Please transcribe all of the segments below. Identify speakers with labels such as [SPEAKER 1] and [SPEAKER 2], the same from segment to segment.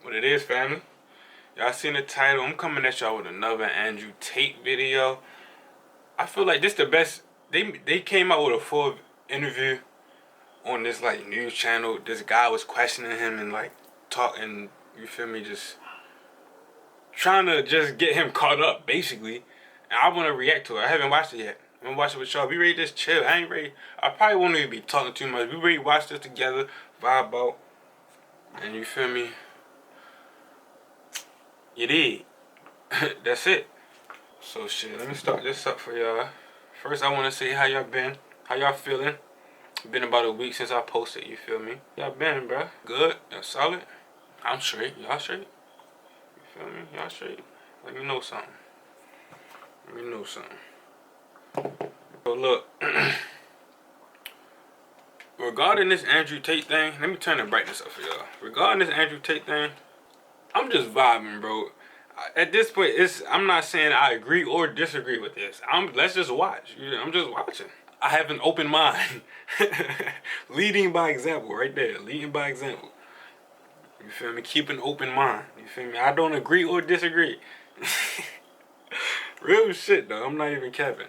[SPEAKER 1] What it is, family? Y'all seen the title. I'm coming at y'all with another Andrew Tate video. I feel like this the best. They came out with a full interview on this like news channel. This guy was questioning him and like talking, you feel me, just trying to just get him caught up basically. And I want to react to it. I haven't watched it yet. I'm gonna watch it with y'all. We ready to just chill. I ain't ready. I probably won't even be talking too much. We ready to watch this together, vibe out, and you feel me. You did. That's it. So shit, let me start this up for y'all. First, I want to say how y'all been. How y'all feeling? Been about a week since I posted, you feel me? Y'all been, bruh? Good? Y'all solid? I'm straight. Y'all straight? You feel me? Y'all straight? Let me know something. Let me know something. So look, regarding this Andrew Tate thing, let me turn the brightness up for y'all. Regarding this Andrew Tate thing, I'm just vibing, bro. At this point, I'm not saying I agree or disagree with this. Let's just watch. I'm just watching. I have an open mind. Leading by example, right there. Leading by example. You feel me? Keep an open mind. You feel me? I don't agree or disagree. Real shit, though. I'm not even capping.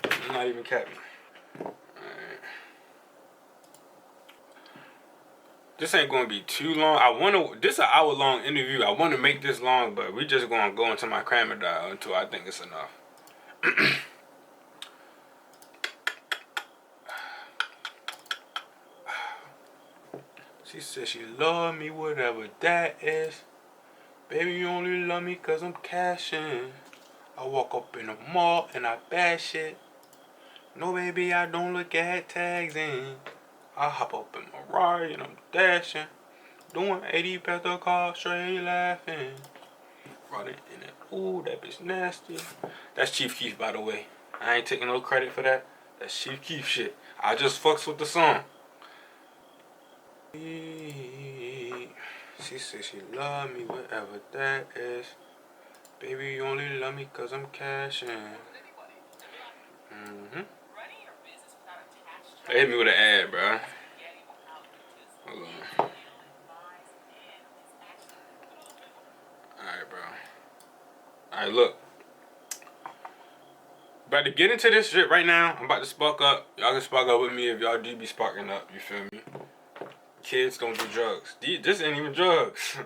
[SPEAKER 1] I'm not even capping. This ain't gonna be too long. This an hour-long interview. I want to make this long, but we just gonna go into my crammer dial until I think it's enough. She said she love me, whatever that is. Baby, you only love me cause I'm cashing. I walk up in the mall and I bash it. No, baby, I don't look at tags in. I hop up in my Rari and I'm dashing. Doing 80 past the car, straight laughing. Running in it. Ooh, that bitch nasty. That's Chief Keef, by the way. I ain't taking no credit for that. That's Chief Keef shit. I just fucks with the song. She said she love me, whatever that is. Baby, you only love me cause I'm cashing. They hit me with an ad, bro. Hold on. Alright, bro. Alright, look. About to get into this shit right now. I'm about to spark up. Y'all can spark up with me if y'all do be sparking up. You feel me? Kids don't do drugs. This ain't even drugs.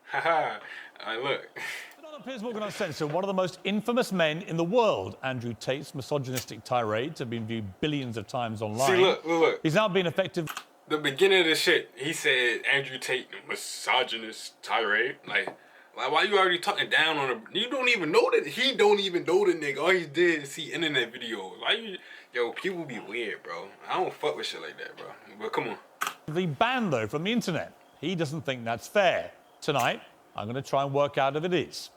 [SPEAKER 1] Haha. Alright, look.
[SPEAKER 2] On Piers Morgan Uncensored, one of the most infamous men in the world, Andrew Tate's misogynistic tirades have been viewed billions of times online.
[SPEAKER 1] See, look.
[SPEAKER 2] He's now been effective.
[SPEAKER 1] The beginning of this shit, he said Andrew Tate, misogynist tirade. Like why you already talking down on him? You don't even know that. He don't even know the nigga. All he did is see internet videos. Why you, yo, people be weird, bro. I don't fuck with shit like that, bro. But come on.
[SPEAKER 2] The ban, though, from the internet. He doesn't think that's fair. Tonight, I'm going to try and work out if it is.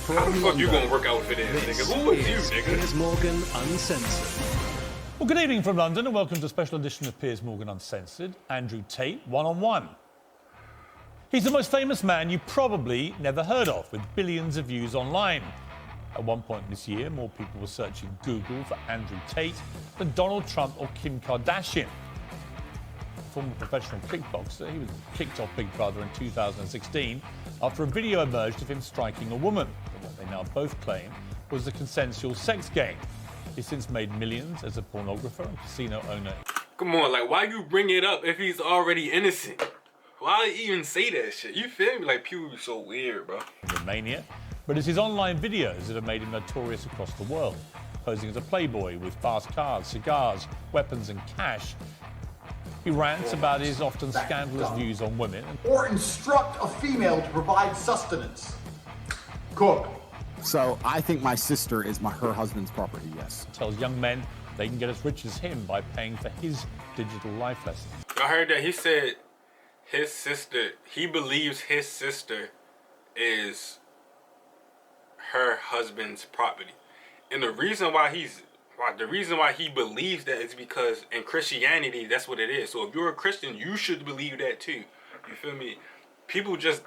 [SPEAKER 1] How the fuck you gonna work out if it is, nigga? Who is you, nigga?
[SPEAKER 3] Piers Morgan Uncensored.
[SPEAKER 2] Well, good evening from London and welcome to a special edition of Piers Morgan Uncensored. Andrew Tate, one-on-one. He's the most famous man you probably never heard of, with billions of views online. At one point this year, more people were searching Google for Andrew Tate than Donald Trump or Kim Kardashian. Former professional kickboxer, he was kicked off Big Brother in 2016 after a video emerged of him striking a woman. What they now both claim was a consensual sex game. He's since made millions as a pornographer and casino owner.
[SPEAKER 1] Come on, like, why you bring it up if he's already innocent? Why even say that shit? You feel me? Like, people be so weird, bro.
[SPEAKER 2] In Romania, but it's his online videos that have made him notorious across the world. Posing as a playboy with fast cars, cigars, weapons and cash. He rants about his often scandalous views on women.
[SPEAKER 4] Or instruct a female to provide sustenance. Cook.
[SPEAKER 5] So I think my sister is her husband's property, yes.
[SPEAKER 2] Tells young men they can get as rich as him by paying for his digital life lessons.
[SPEAKER 1] I heard that he said his sister, he believes his sister is her husband's property. And the reason why he believes that is because in Christianity, that's what it is. So if you're a Christian, you should believe that too. You feel me? People just,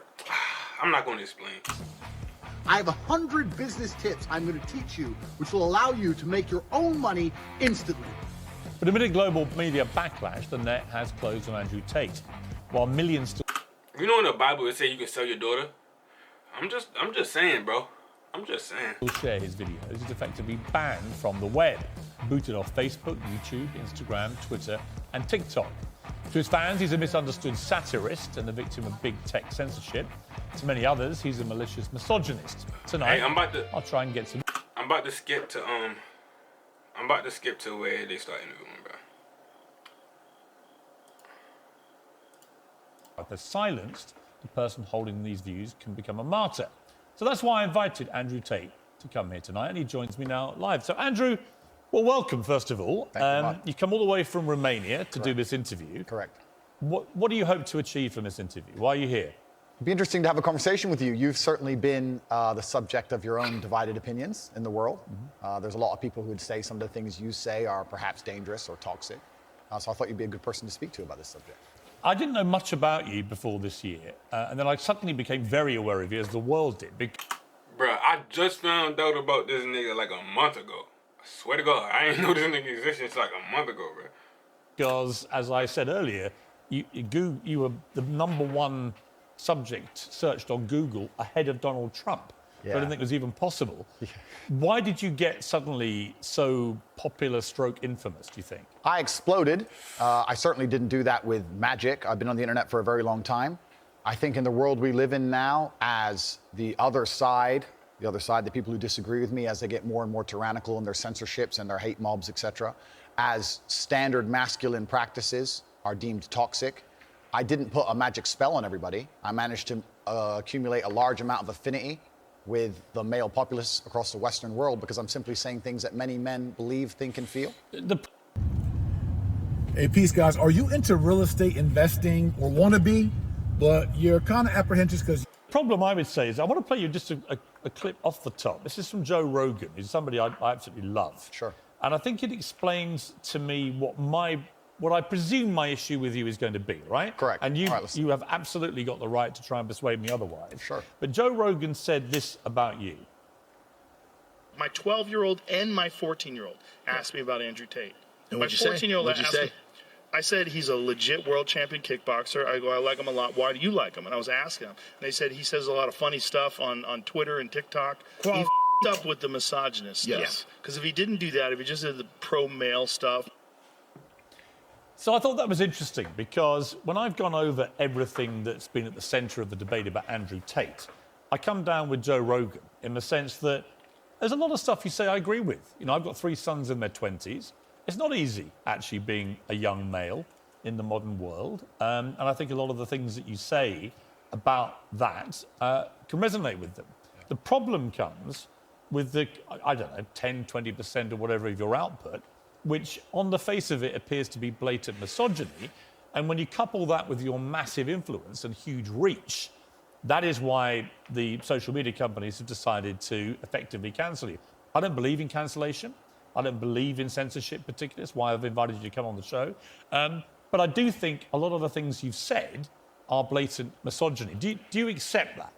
[SPEAKER 1] I'm not going to explain.
[SPEAKER 4] I have 100 business tips I'm going to teach you, which will allow you to make your own money instantly.
[SPEAKER 2] But amid a global media backlash, the net has closed on Andrew Tate, while millions still
[SPEAKER 1] You know in the Bible it say you can sell your daughter? I'm just saying, bro. I'm just saying.
[SPEAKER 2] share his videos. He's effectively banned from the web, booted off Facebook, YouTube, Instagram, Twitter, and TikTok. To his fans, he's a misunderstood satirist and a victim of big tech censorship. To many others, he's a malicious misogynist. Tonight,
[SPEAKER 1] Hey,
[SPEAKER 2] I'll try and get some.
[SPEAKER 1] I'm about to skip to where they start interviewing, bro.
[SPEAKER 2] They're silenced, the person holding these views can become a martyr. So that's why I invited Andrew Tate to come here tonight, and he joins me now live. So, Andrew, well, welcome, first of all. You've come all the way from Romania to do this interview.
[SPEAKER 6] Correct.
[SPEAKER 2] What do you hope to achieve from this interview? Why are you here?
[SPEAKER 6] It'd be interesting to have a conversation with you. You've certainly been the subject of your own divided opinions in the world. There's a lot of people who would say some of the things you say are perhaps dangerous or toxic. So I thought you'd be a good person to speak to about this subject.
[SPEAKER 2] I didn't know much about you before this year, and then I suddenly became very aware of you, as the world did.
[SPEAKER 1] Bruh, I just found out about this nigga like a month ago. I swear to God, I didn't know this nigga existed like a month ago, bro.
[SPEAKER 2] Because, as I said earlier, you were the #1 subject searched on Google ahead of Donald Trump.
[SPEAKER 6] Yeah.
[SPEAKER 2] I didn't think it was even possible. Why did you get suddenly so popular stroke infamous, do you think?
[SPEAKER 6] I exploded. I certainly didn't do that with magic. I've been on the internet for a very long time. I think in the world we live in now, as the other side, the people who disagree with me, as they get more and more tyrannical in their censorships and their hate mobs, etc., as standard masculine practices are deemed toxic, I didn't put a magic spell on everybody. I managed to accumulate a large amount of affinity with the male populace across the Western world because I'm simply saying things that many men believe, think, and feel.
[SPEAKER 7] Hey, peace, guys. Are you into real estate investing or want to be, but you're kind of apprehensive because...
[SPEAKER 2] Problem I would say is I want to play you just a clip off the top. This is from Joe Rogan, who's somebody I absolutely love.
[SPEAKER 6] Sure.
[SPEAKER 2] And I think it explains to me what I presume my issue with you is going to be, right?
[SPEAKER 6] Correct.
[SPEAKER 2] And you
[SPEAKER 6] All right,
[SPEAKER 2] you have absolutely got the right to try and persuade me otherwise.
[SPEAKER 6] Sure.
[SPEAKER 2] But Joe Rogan said this about you.
[SPEAKER 8] My 12-year-old and my 14-year-old asked me about Andrew Tate.
[SPEAKER 7] And
[SPEAKER 8] My
[SPEAKER 7] what'd you say?
[SPEAKER 8] 14-year-old
[SPEAKER 7] What'd you
[SPEAKER 8] asked
[SPEAKER 7] say?
[SPEAKER 8] me, I said he's a legit world champion kickboxer. I go, I like him a lot. Why do you like him? And I was asking him. And they said he says a lot of funny stuff on Twitter and TikTok. He f***ed up with the misogynist stuff.
[SPEAKER 7] Yes.
[SPEAKER 8] Because if he didn't do that, if he just did the pro-male stuff.
[SPEAKER 2] So I thought that was interesting because when I've gone over everything that's been at the centre of the debate about Andrew Tate, I come down with Joe Rogan in the sense that there's a lot of stuff you say I agree with. You know, I've got 3 sons in their 20s. It's not easy, actually, being a young male in the modern world. And I think a lot of the things that you say about that can resonate with them. The problem comes with the, I don't know, 10, 20% or whatever of your output, which on the face of it appears to be blatant misogyny. And when you couple that with your massive influence and huge reach, that is why the social media companies have decided to effectively cancel you. I don't believe in cancellation. I don't believe in censorship particularly. That's why I've invited you to come on the show. But I do think a lot of the things you've said are blatant misogyny. Do you accept that?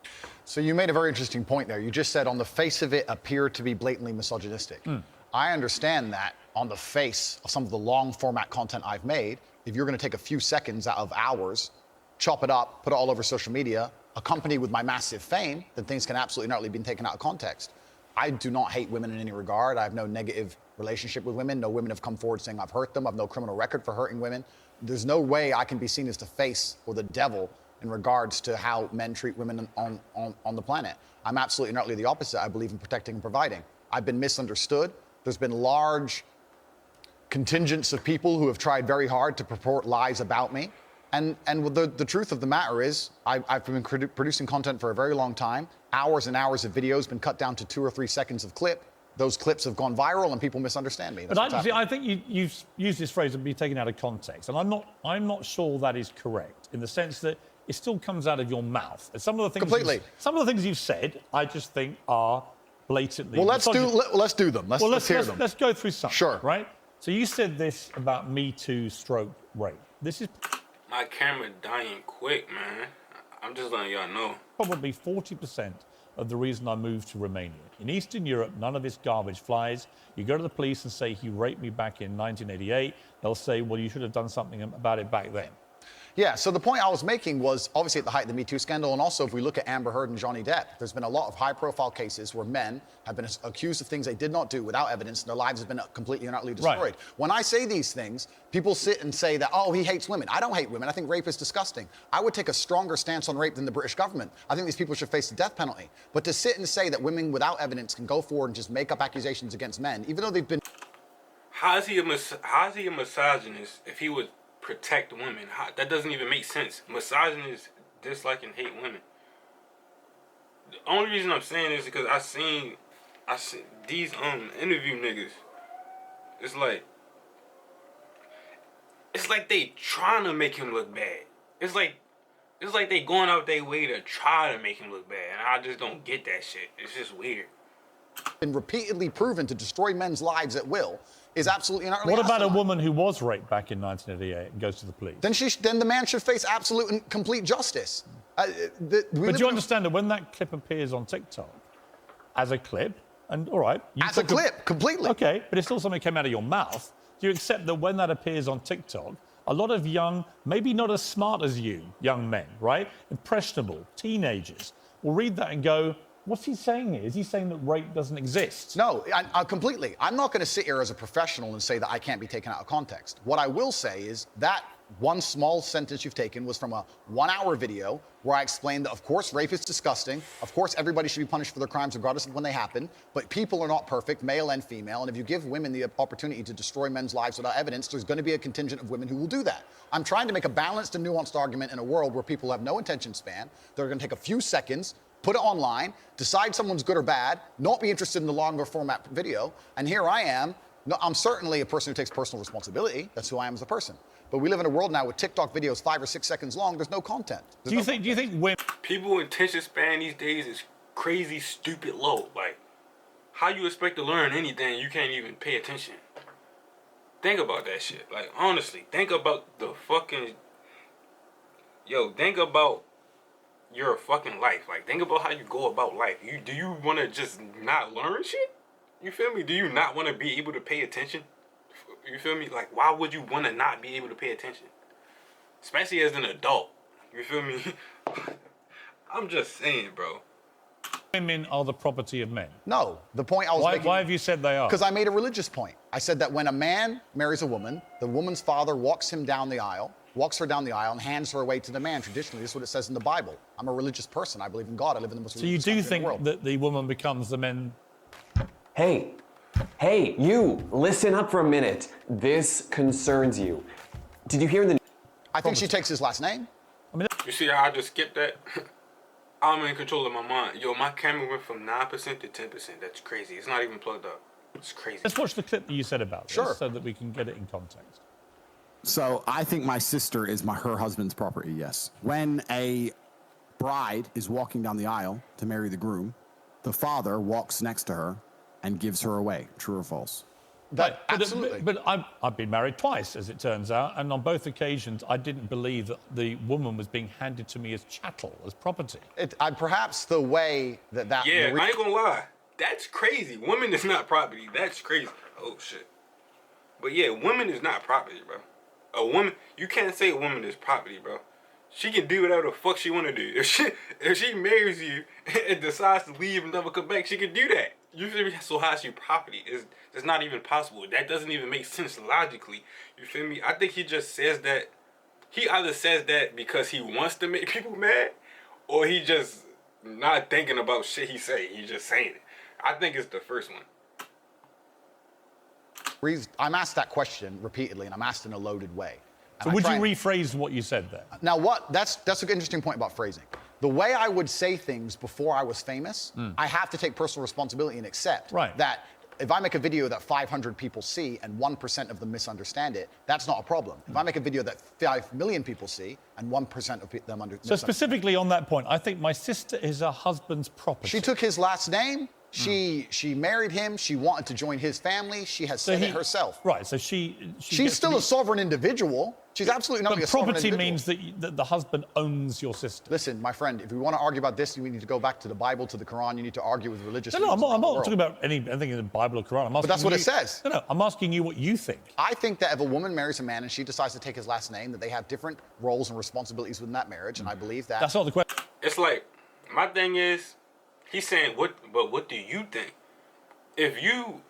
[SPEAKER 6] So you made a very interesting point there. You just said on the face of it appear to be blatantly misogynistic. I understand that on the face of some of the long format content I've made, if you're going to take a few seconds out of hours, chop it up, put it all over social media, accompanied with my massive fame, then things can absolutely not be taken out of context. I do not hate women in any regard. I have no negative relationship with women. No women have come forward saying I've hurt them. I have no criminal record for hurting women. There's no way I can be seen as the face or the devil in regards to how men treat women on the planet. I'm absolutely and utterly the opposite. I believe in protecting and providing. I've been misunderstood. There's been large contingents of people who have tried very hard to purport lies about me. And the truth of the matter is, I've been producing content for a very long time. Hours and hours of videos been cut down to 2 or 3 seconds of clip. Those clips have gone viral and people misunderstand me.
[SPEAKER 2] But I think you've used this phrase of be taken out of context, and I'm not sure that is correct in the sense that it still comes out of your mouth. And some of the things some of the things you've said, I just think are blatantly.
[SPEAKER 6] Well, let's do them. Let's hear them.
[SPEAKER 2] Let's go through some.
[SPEAKER 6] Sure.
[SPEAKER 2] Right. So you said this about Me Too stroke rape. This is
[SPEAKER 1] My camera dying quick, man. I'm just letting y'all know.
[SPEAKER 2] probably 40% of the reason I moved to Romania. In Eastern Europe, none of this garbage flies. You go to the police and say he raped me back in 1988. They'll say, well, you should have done something about it back then.
[SPEAKER 6] Yeah, so the point I was making was obviously at the height of the Me Too scandal, and also if we look at Amber Heard and Johnny Depp, there's been a lot of high-profile cases where men have been accused of things they did not do without evidence, and their lives have been completely and utterly destroyed.
[SPEAKER 2] Right.
[SPEAKER 6] When I say these things, people sit and say that, oh, he hates women. I don't hate women. I think rape is disgusting. I would take a stronger stance on rape than the British government. I think these people should face the death penalty. But to sit and say that women without evidence can go forward and just make up accusations against men, even though they've been...
[SPEAKER 1] How is he a misogynist if he would protect women? That doesn't even make sense. Misogynists dislike and hate women. The only reason I'm saying is because I seen these interview niggas. It's like they trying to make him look bad. It's like they going out their way to try to make him look bad, and I just don't get that shit. It's just weird.
[SPEAKER 6] Been repeatedly proven to destroy men's lives at will is absolutely and utterly
[SPEAKER 2] What about a
[SPEAKER 6] asinine.
[SPEAKER 2] woman who was raped back in 1988 and goes to the police?
[SPEAKER 6] Then the man should face absolute and complete justice.
[SPEAKER 2] But do you understand that when that clip appears on TikTok as a clip, and all right,
[SPEAKER 6] As a clip, completely.
[SPEAKER 2] Okay, but it's still something that came out of your mouth. Do you accept that when that appears on TikTok, a lot of young, maybe not as smart as you, young men, right, impressionable teenagers, will read that and go, what's he saying here? Is he saying that rape doesn't exist?
[SPEAKER 6] No, I completely. I'm not going to sit here as a professional and say that I can't be taken out of context. What I will say is that one small sentence you've taken was from a 1-hour video where I explained that, of course, rape is disgusting. Of course, everybody should be punished for their crimes regardless of when they happen. But people are not perfect, male and female. And if you give women the opportunity to destroy men's lives without evidence, there's going to be a contingent of women who will do that. I'm trying to make a balanced and nuanced argument in a world where people have no attention span. They're going to take a few seconds, put it online, decide someone's good or bad, not be interested in the longer format video, and here I am. No, I'm certainly a person who takes personal responsibility. That's who I am as a person. But we live in a world now with TikTok videos 5 or 6 seconds long. There's no content.
[SPEAKER 2] Do you think women...
[SPEAKER 1] People attention span these days is crazy, stupid low. Like, how you expect to learn anything you can't even pay attention? Think about that shit. Like, honestly, think about the fucking... think about your fucking life. Like, think about how you go about life. Do you want to just not learn shit? You feel me? Do you not want to be able to pay attention? You feel me? Like, why would you want to not be able to pay attention? Especially as an adult. You feel me? I'm just saying, bro.
[SPEAKER 2] Women are the property of men.
[SPEAKER 6] No, the point I was making...
[SPEAKER 2] Why have you said they are?
[SPEAKER 6] Because I made a religious point. I said that when a man marries a woman, the woman's father walks her down the aisle, and hands her away to the man. Traditionally, this is what it says in the Bible. I'm a religious person. I believe in God. I live in the most religious country in the world.
[SPEAKER 2] So you do think that the woman becomes the man...
[SPEAKER 9] Hey, you, listen up for a minute. This concerns you. Did you hear the...
[SPEAKER 6] I think she takes his last name.
[SPEAKER 1] You see how I just skipped that? I'm in control of my mind. Yo, my camera went from 9% to 10%. That's crazy. It's not even plugged up. It's crazy.
[SPEAKER 2] Let's watch the clip that you said about this so that we can get it in context.
[SPEAKER 5] So I think my sister is her husband's property, yes. When a bride is walking down the aisle to marry the groom, the father walks next to her and gives her away. True or false?
[SPEAKER 6] Absolutely.
[SPEAKER 2] But I've been married twice, as it turns out, and on both occasions I didn't believe that the woman was being handed to me as chattel, as property.
[SPEAKER 6] Perhaps the way that...
[SPEAKER 1] Yeah, I ain't gonna lie. That's crazy. Women is not property. That's crazy. Oh, shit. But yeah, women is not property, bro. A woman... You can't say a woman is property, bro. She can do whatever the fuck she want to do. If she marries you and decides to leave and never come back, she can do that. You feel me? So how's she property? It's not even possible. That doesn't even make sense logically. You feel me? I think he just says that. He either says that because he wants to make people mad, or he just not thinking about shit he say. He's just saying it. I think it's the first one.
[SPEAKER 6] I'm asked that question repeatedly, and I'm asked in a loaded way.
[SPEAKER 2] So would you rephrase what you said there?
[SPEAKER 6] Now, that's an interesting point about phrasing. The way I would say things before I was famous, I have to take personal responsibility and accept that if I make a video that 500 people see and 1% of them misunderstand it, that's not a problem. If I make a video that 5 million people see and 1% of them understand.
[SPEAKER 2] So specifically on that point, I think my sister is her husband's property.
[SPEAKER 6] She took his last name. She married him. She wanted to join his family. She has said it herself.
[SPEAKER 2] Right. So she's
[SPEAKER 6] still a sovereign individual. She's absolutely not a sovereign individual.
[SPEAKER 2] Property means that the husband owns your sister.
[SPEAKER 6] Listen, my friend, if we want to argue about this, you need to go back to the Bible, to the Quran. You need to argue with religious.
[SPEAKER 2] No, I'm not talking about anything in the Bible or Quran.
[SPEAKER 6] But that's what it says.
[SPEAKER 2] No, I'm asking you what you think.
[SPEAKER 6] I think that if a woman marries a man and she decides to take his last name, that they have different roles and responsibilities within that marriage, and I believe that.
[SPEAKER 2] That's not the question.
[SPEAKER 1] It's like, my thing is, he's saying, what do you think? If you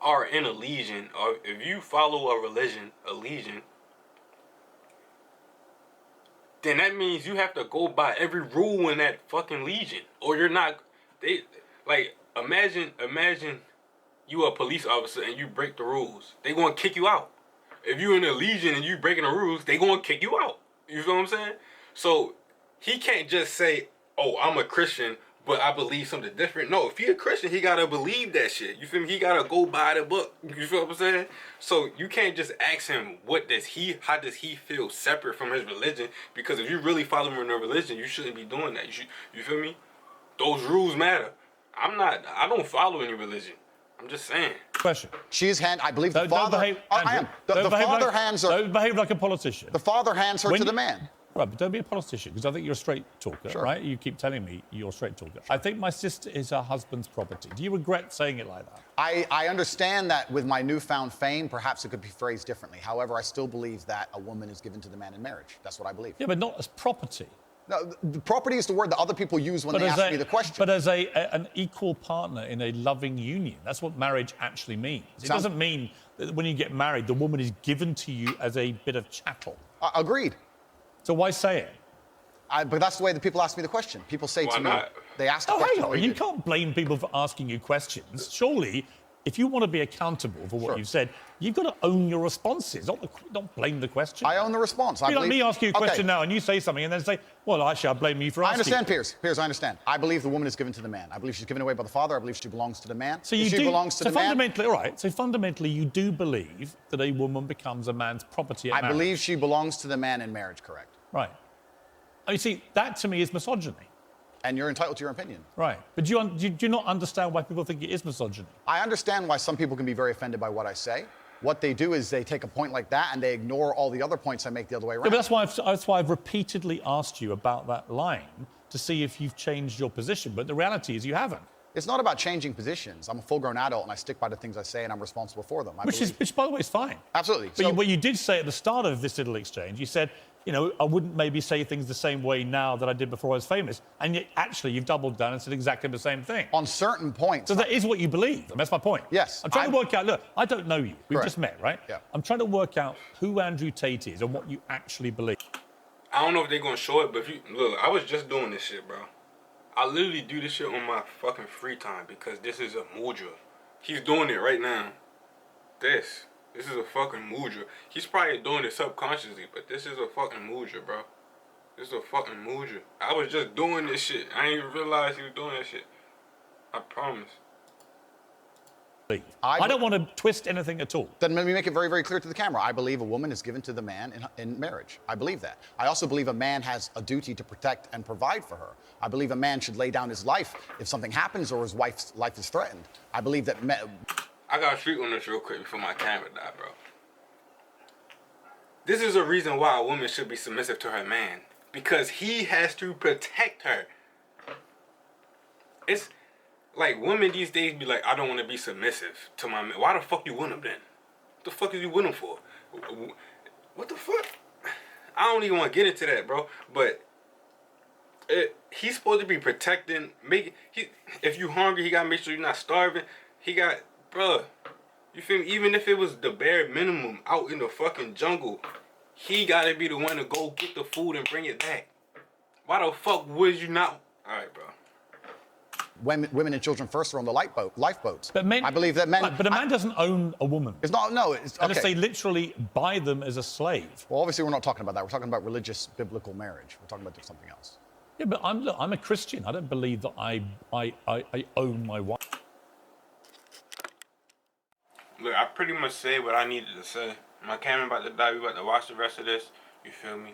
[SPEAKER 1] are in a legion, or if you follow a legion, then that means you have to go by every rule in that fucking legion, or you're not. Imagine you a police officer and you break the rules. They gonna kick you out. If you in a legion and you breaking the rules, they gonna kick you out. You feel what I'm saying? So he can't just say, "Oh, I'm a Christian, but I believe something different." No, if he a Christian, he gotta believe that shit. You feel me? He gotta go by the book. You feel what I'm saying? So you can't just ask him how does he feel separate from his religion? Because if you really follow him in a religion, you shouldn't be doing that. You feel me? Those rules matter. I don't follow any religion. I'm just saying.
[SPEAKER 2] Question.
[SPEAKER 6] I believe the father. I am. The father hands her.
[SPEAKER 2] Don't behave like a politician.
[SPEAKER 6] The father hands her to the man.
[SPEAKER 2] Right, but don't be a politician, because I think you're a straight talker, right? You keep telling me you're a straight talker. I think my sister is her husband's property. Do you regret saying it like that?
[SPEAKER 6] I understand that with my newfound fame, perhaps it could be phrased differently. However, I still believe that a woman is given to the man in marriage. That's what I believe.
[SPEAKER 2] Yeah, but not as property.
[SPEAKER 6] No, the property is the word that other people use when they ask me the question.
[SPEAKER 2] But as an equal partner in a loving union. That's what marriage actually means. It doesn't mean that when you get married, the woman is given to you as a bit of chattel.
[SPEAKER 6] Agreed.
[SPEAKER 2] So why say it?
[SPEAKER 6] But that's the way that people ask me the question. People say to me, they ask the
[SPEAKER 2] question.
[SPEAKER 6] question.
[SPEAKER 2] You can't blame people for asking you questions. Surely, if you want to be accountable for what you've said, you've got to own your responses, not blame the question.
[SPEAKER 6] I own the response.
[SPEAKER 2] Like me ask you a question now and you say something and then say, well, actually, I blame you for asking.
[SPEAKER 6] I understand, Piers. Piers, I understand. I believe the woman is given to the man. I believe she's given away by the father. I believe she belongs to the man.
[SPEAKER 2] So fundamentally, you do believe that a woman becomes a man's property at marriage.
[SPEAKER 6] I believe she belongs to the man in marriage, correct.
[SPEAKER 2] Right. You see, that to me is misogyny.
[SPEAKER 6] And you're entitled to your opinion.
[SPEAKER 2] Right. But do you not understand why people think it is misogyny?
[SPEAKER 6] I understand why some people can be very offended by what I say. What they do is they take a point like that and they ignore all the other points I make the other way around.
[SPEAKER 2] Yeah, but that's why I've repeatedly asked you about that line to see if you've changed your position. But the reality is you haven't.
[SPEAKER 6] It's not about changing positions. I'm a full-grown adult and I stick by the things I say and I'm responsible for them.
[SPEAKER 2] Which, by the way, is fine.
[SPEAKER 6] Absolutely.
[SPEAKER 2] But what you did say at the start of this little exchange, you said, I wouldn't maybe say things the same way now that I did before I was famous. And yet, actually, you've doubled down and said exactly the same thing.
[SPEAKER 6] On certain points.
[SPEAKER 2] So that is what you believe. And that's my point.
[SPEAKER 6] Yes.
[SPEAKER 2] I'm trying to work out, look, I don't know you. We've
[SPEAKER 6] Correct.
[SPEAKER 2] just met, right?
[SPEAKER 6] Yeah.
[SPEAKER 2] I'm trying to work out who Andrew Tate is and what you actually believe.
[SPEAKER 1] I don't know if they're going to show it, but look, I was just doing this shit, bro. I literally do this shit on my fucking free time because this is a mudra. He's doing it right now. This is a fucking mudra. He's probably doing it subconsciously, but this is a fucking mudra, bro. This is a fucking mudra. I was just doing this shit. I didn't even realize he was doing that shit. I promise.
[SPEAKER 2] I don't want to twist anything at all.
[SPEAKER 6] Then let me make it very, very clear to the camera. I believe a woman is given to the man in marriage. I believe that. I also believe a man has a duty to protect and provide for her. I believe a man should lay down his life if something happens or his wife's life is threatened. I believe that...
[SPEAKER 1] I gotta speak on this real quick before my camera die, bro. This is a reason why a woman should be submissive to her man. Because he has to protect her. It's... like, women these days be like, I don't want to be submissive to my man. Why the fuck you want him then? What the fuck is you with him for? What the fuck? I don't even want to get into that, bro. But he's supposed to be protecting, if you hungry, he got to make sure you're not starving. He got, bro, you feel me? Even if it was the bare minimum out in the fucking jungle, he got to be the one to go get the food and bring it back. Why the fuck would you not? All right, bro.
[SPEAKER 6] Women and children first are on the lifeboats.
[SPEAKER 2] But men,
[SPEAKER 6] I believe that men...
[SPEAKER 2] But a man doesn't own a woman.
[SPEAKER 6] It's not, no, it's... Okay.
[SPEAKER 2] Unless they literally buy them as a slave.
[SPEAKER 6] Well, obviously we're not talking about that. We're talking about religious, biblical marriage. We're talking about something else.
[SPEAKER 2] Yeah, but I'm a Christian. I don't believe that I own my wife.
[SPEAKER 1] Look, I pretty much said what I needed to say. My camera about to die. We about to watch the rest of this. You feel me?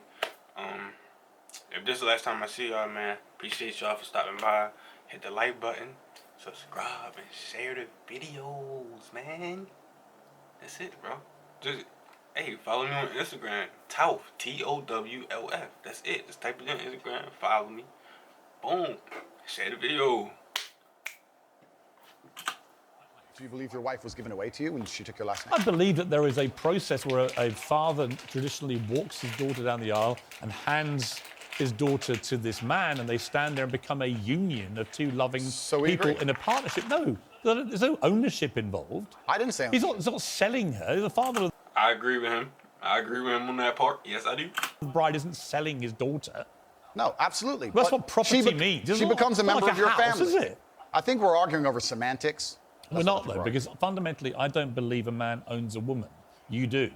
[SPEAKER 1] If this is the last time I see y'all, man, appreciate y'all for stopping by. Hit the like button. subscribe, and share the videos, man. That's it, bro. Just, hey, follow me on Instagram, Towf, Towlf. That's it. Just type it in Instagram, follow me. Boom. Share the video.
[SPEAKER 6] Do you believe your wife was given away to you when she took your last name?
[SPEAKER 2] I believe that there is a process where a father traditionally walks his daughter down the aisle and hands his daughter to this man, and they stand there and become a union of two loving people in a partnership. No, there's no ownership involved.
[SPEAKER 6] I didn't say
[SPEAKER 2] he's not selling her. He's the father.
[SPEAKER 1] I agree with him. I agree with him on that part. Yes, I do.
[SPEAKER 2] The bride isn't selling his daughter.
[SPEAKER 6] No, absolutely.
[SPEAKER 2] That's what property means.
[SPEAKER 6] She becomes a member of your
[SPEAKER 2] house,
[SPEAKER 6] family.
[SPEAKER 2] Is it?
[SPEAKER 6] I think we're arguing over semantics.
[SPEAKER 2] We're not, though, because fundamentally, I don't believe a man owns a woman. You do.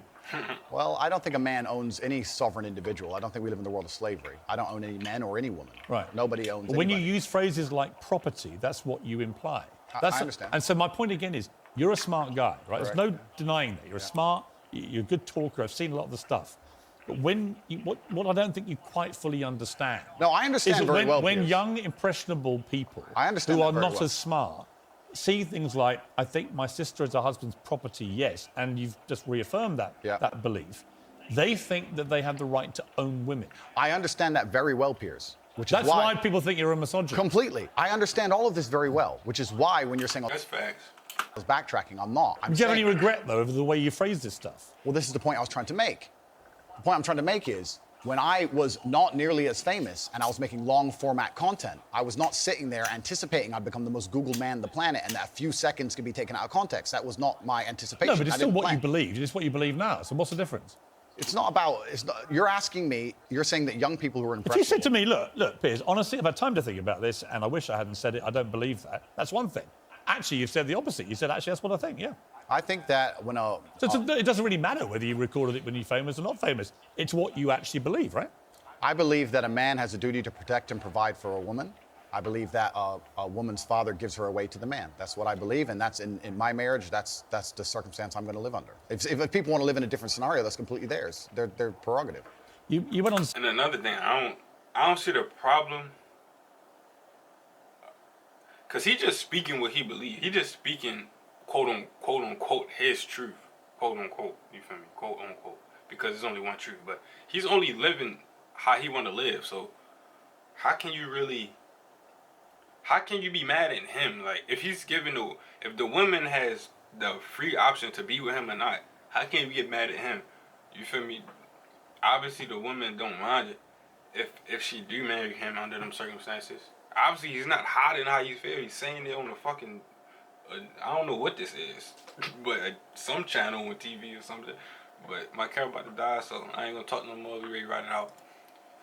[SPEAKER 6] Well, I don't think a man owns any sovereign individual. I don't think we live in the world of slavery. I don't own any men or any woman.
[SPEAKER 2] Right.
[SPEAKER 6] Nobody owns
[SPEAKER 2] But when
[SPEAKER 6] anybody.
[SPEAKER 2] you use phrases like property, that's what you imply.
[SPEAKER 6] I understand.
[SPEAKER 2] And so my point again is, you're a smart guy, right?
[SPEAKER 6] Correct.
[SPEAKER 2] There's no denying that. You're smart, you're a good talker. I've seen a lot of the stuff. But when what I don't think you quite fully understand.
[SPEAKER 6] No, I understand very well,
[SPEAKER 2] when
[SPEAKER 6] Piers.
[SPEAKER 2] young, impressionable people
[SPEAKER 6] I understand
[SPEAKER 2] who
[SPEAKER 6] that
[SPEAKER 2] are
[SPEAKER 6] very
[SPEAKER 2] not
[SPEAKER 6] well.
[SPEAKER 2] as smart see things like, I think my sister is her husband's property, yes, and you've just reaffirmed that belief. They think that they have the right to own women.
[SPEAKER 6] I understand that very well, Piers.
[SPEAKER 2] That's why people think you're a misogynist.
[SPEAKER 6] Completely. I understand all of this very well, which is why when you're saying
[SPEAKER 1] That's facts.
[SPEAKER 6] I was backtracking, I'm not.
[SPEAKER 2] Do you have any regret, though, over the way you phrase this stuff?
[SPEAKER 6] Well, this is the point I was trying to make. The point I'm trying to make is, when I was not nearly as famous and I was making long format content, I was not sitting there anticipating I'd become the most Googled man on the planet and that a few seconds could be taken out of context. That was not my anticipation.
[SPEAKER 2] No, but it's
[SPEAKER 6] I
[SPEAKER 2] still
[SPEAKER 6] didn't
[SPEAKER 2] what
[SPEAKER 6] plan.
[SPEAKER 2] you believe. It's what you believe now. So what's the difference?
[SPEAKER 6] It's not about, you're asking me, you're saying that young people who are
[SPEAKER 2] If
[SPEAKER 6] impressionable.
[SPEAKER 2] you said to me, look, Piers, honestly, I've had time to think about this and I wish I hadn't said it, I don't believe that. That's one thing. Actually, you've said the opposite. You said, actually, that's what I think, yeah.
[SPEAKER 6] I think that when
[SPEAKER 2] it doesn't really matter whether you recorded it when you're famous or not famous. It's what you actually believe, right?
[SPEAKER 6] I believe that a man has a duty to protect and provide for a woman. I believe that a woman's father gives her away to the man. That's what I believe, and that's in my marriage. That's the circumstance I'm going to live under. If people want to live in a different scenario, that's completely theirs. Their prerogative.
[SPEAKER 2] You went on.
[SPEAKER 1] And another thing, I don't see the problem, cause he just speaking what he believes. He just speaking quote unquote his truth, quote unquote. You feel me? Quote unquote, because there's only one truth. But he's only living how he want to live. So how can you be mad at him? Like, if he's if the woman has the free option to be with him or not, how can you get mad at him? You feel me? Obviously the woman don't mind it if she do marry him under them circumstances. Obviously he's not hiding how he feel. He's saying it on the fucking I don't know what this is, but some channel on TV or something. But my cat about to die, so I ain't gonna talk no more. We ready to write it out.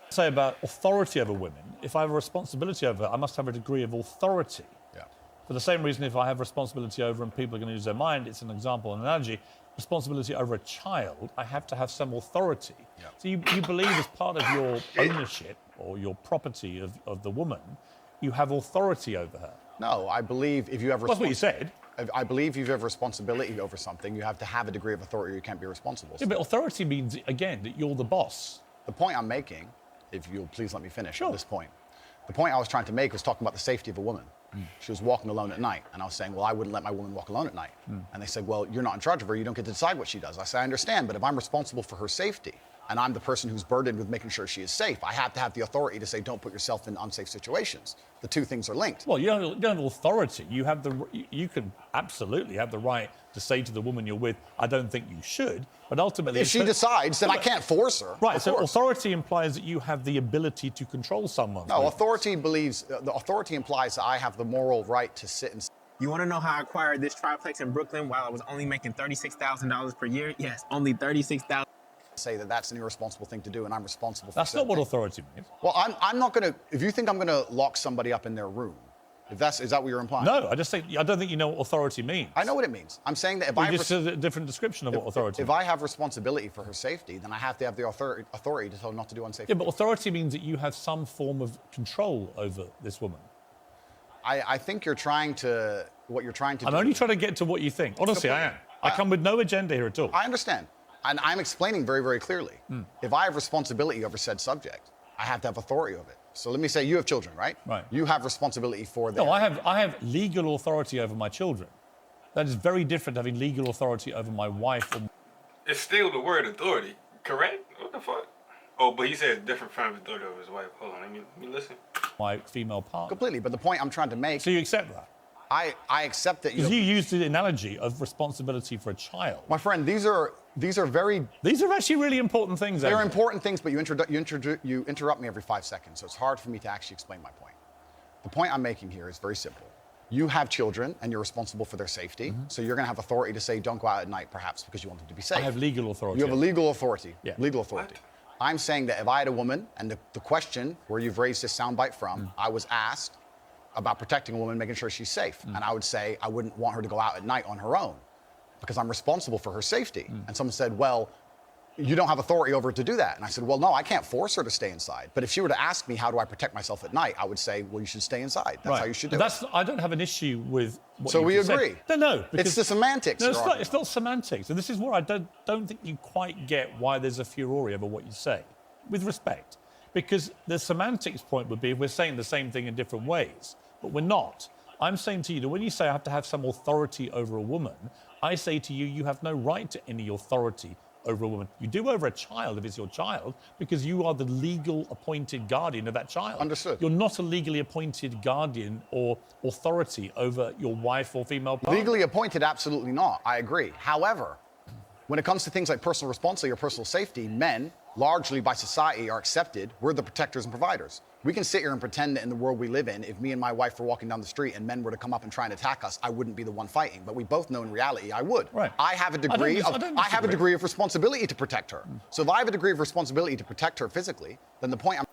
[SPEAKER 2] Say about authority over women. If I have a responsibility over her, I must have a degree of authority.
[SPEAKER 6] Yeah.
[SPEAKER 2] For the same reason, if I have responsibility over and people are going to use their mind, it's an example, an analogy. Responsibility over a child, I have to have some authority.
[SPEAKER 6] Yeah.
[SPEAKER 2] So you believe as part of your ownership or your property of the woman, you have authority over her.
[SPEAKER 6] No, I believe if you have
[SPEAKER 2] That's what you said.
[SPEAKER 6] I believe if you have responsibility over something, you have to have a degree of authority or you can't be responsible.
[SPEAKER 2] Yeah, but authority means, again, that you're the boss.
[SPEAKER 6] The point I'm making, if you'll please let me finish
[SPEAKER 2] Sure.
[SPEAKER 6] at this point. The point I was trying to make was talking about the safety of a woman. She was walking alone at night, and I was saying, well, I wouldn't let my woman walk alone at night. And they said, well, you're not in charge of her, you don't get to decide what she does. I said, I understand, but if I'm responsible for her safety, and I'm the person who's burdened with making sure she is safe, I have to have the authority to say, don't put yourself in unsafe situations. The two things are linked.
[SPEAKER 2] Well, you don't have authority. You can absolutely have the right to say to the woman you're with, I don't think you should, but ultimately...
[SPEAKER 6] If she decides, then I can't force her.
[SPEAKER 2] Right, so authority implies that you have the ability to control someone.
[SPEAKER 6] No, authority implies that I have the moral right to sit and...
[SPEAKER 10] You want to know how I acquired this triplex in Brooklyn while I was only making $36,000 per year? Yes, only $36,000.
[SPEAKER 6] Say that that's an irresponsible thing to do and I'm responsible for
[SPEAKER 2] That's not what authority means.
[SPEAKER 6] Well, I'm not going to... If you think I'm going to lock somebody up in their room, is that what you're implying?
[SPEAKER 2] No, I don't think you know what authority means.
[SPEAKER 6] I know what it means. I'm saying that if
[SPEAKER 2] You just said a different description of what authority
[SPEAKER 6] If
[SPEAKER 2] means.
[SPEAKER 6] I have responsibility for her safety, then I have to have the authority to tell her not to do unsafe
[SPEAKER 2] Yeah, but authority means that you have some form of control over this woman.
[SPEAKER 6] I think you're trying to... What you're trying to do...
[SPEAKER 2] I'm only trying to get to what you think. Honestly, I am. I come with no agenda here at all.
[SPEAKER 6] I understand. And I'm explaining very, very clearly. If I have responsibility over said subject, I have to have authority over it. So let me say you have children, right?
[SPEAKER 2] Right.
[SPEAKER 6] You have responsibility for them.
[SPEAKER 2] No, I have legal authority over my children. That is very different to having legal authority over my wife or
[SPEAKER 1] It's still the word authority, correct? What the fuck? Oh, but he said different from authority over his wife. Hold on, let me listen.
[SPEAKER 2] my female partner.
[SPEAKER 6] Completely, but the point I'm trying to make...
[SPEAKER 2] So you accept that?
[SPEAKER 6] I accept that
[SPEAKER 2] Because you used the analogy of responsibility for a child.
[SPEAKER 6] My friend, these are very...
[SPEAKER 2] These are actually really important things.
[SPEAKER 6] They're
[SPEAKER 2] Andrew.
[SPEAKER 6] important things, but you interrupt me every 5 seconds, so it's hard for me to actually explain my point. The point I'm making here is very simple. You have children, and you're responsible for their safety, so you're going to have authority to say, don't go out at night, perhaps, because you want them to be safe.
[SPEAKER 2] I have legal authority.
[SPEAKER 6] You have a legal authority.
[SPEAKER 2] Yeah.
[SPEAKER 6] Legal authority. What? I'm saying that if I had a woman, and the question where you've raised this soundbite from, I was asked about protecting a woman, making sure she's safe. And I would say I wouldn't want her to go out at night on her own because I'm responsible for her safety. And someone said, well, you don't have authority over her to do that. And I said, well, no, I can't force her to stay inside. But if she were to ask me, how do I protect myself at night? I would say, well, you should stay inside. That's how you should do it.
[SPEAKER 2] I don't have an issue with what
[SPEAKER 6] So
[SPEAKER 2] you
[SPEAKER 6] we
[SPEAKER 2] just
[SPEAKER 6] agree.
[SPEAKER 2] Said. No,
[SPEAKER 6] It's the semantics.
[SPEAKER 2] No, it's not semantics. And this is where I don't think you quite get why there's a furore over what you say, with respect. Because the semantics point would be if we're saying the same thing in different ways, but we're not. I'm saying to you that when you say I have to have some authority over a woman, I say to you, you have no right to any authority over a woman. You do over a child if it's your child, because you are the legal appointed guardian of that child.
[SPEAKER 6] Understood.
[SPEAKER 2] You're not a legally appointed guardian or authority over your wife or female partner.
[SPEAKER 6] Legally appointed, absolutely not. I agree. However, when it comes to things like personal responsibility or personal safety, men, largely by society, are accepted. We're the protectors and providers. We can sit here and pretend that in the world we live in, if me and my wife were walking down the street and men were to come up and try and attack us, I wouldn't be the one fighting. But we both know in reality I would.
[SPEAKER 2] Right.
[SPEAKER 6] I have a degree of responsibility to protect her. So if I have a degree of responsibility to protect her physically, then the point I'm